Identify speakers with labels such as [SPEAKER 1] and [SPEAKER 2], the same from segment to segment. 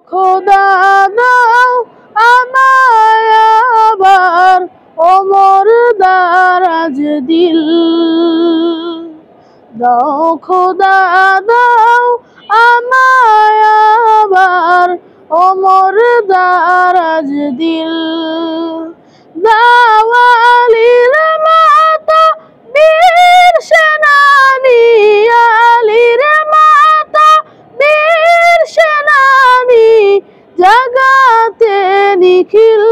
[SPEAKER 1] খোদা দাও আমায় আবার ওমর দারাজ দিল দাও খোদা দাও আমায় আবার ওমর দারাজ দিল দাও আলীর মাতা বীর সেনানী আলীর মাতা বীর সেনানী জাগাতে নিখিল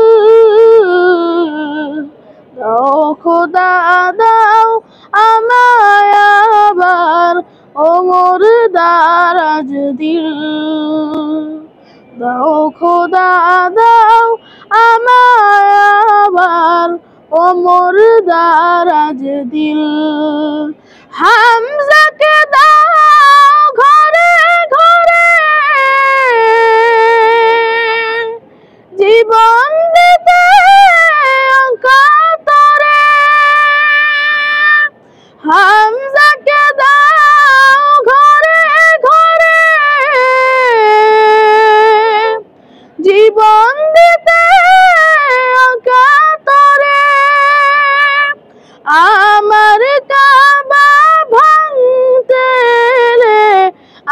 [SPEAKER 1] দাও খোদা দাও আমায় আবার ওমর দারাজ দিল দাও খোদা দাও আমায় আবার ওমর দারাজ দিল হামজাকে দাও ঘরে ঘরে জীবন দিতে কাতরে হামজাকে দাও ঘরে ঘরে জীবন দিতে কাতরে আমার কাবা ভাঙতে এলে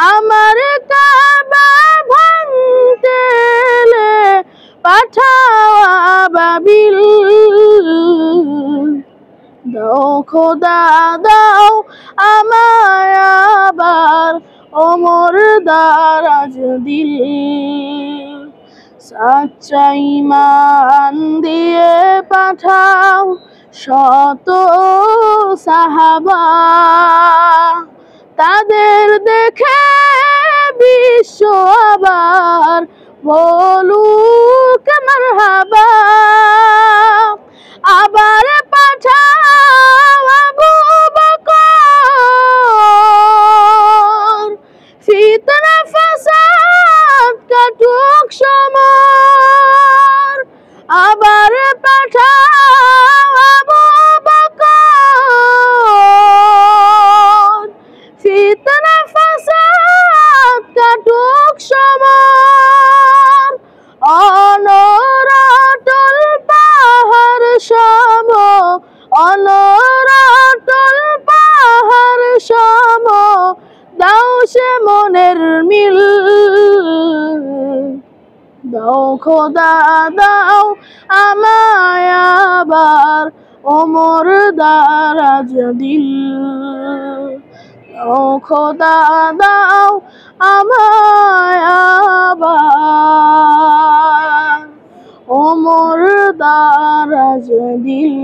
[SPEAKER 1] আমার কাবা ভাঙতে এলে পাঠাও আবাবিল দাও খোদা দাও আমায় আবার ওমর দারাজ দিল সাচ্চা ঈমান দিয়ে পাঠাও শত সাহাবা তাদের দেখে বিশ্ব আবার বলুক মারহাবা আবার পাঠাও আবু বকর ফিতনা ফাসাদ কাটুক সমর আবার পাঠাও আবু বকর ফিতনা ফাসাদ কাটুক সমর অনরাটল পাহাড় সম অনরাটল পাহাড় সম দাও সে মনের মিল দাও খোদা দাও আমায় আবার ওমর দারাজ দিল দাও খোদা দাও আমায় আবার ওমর দারাজ দিল।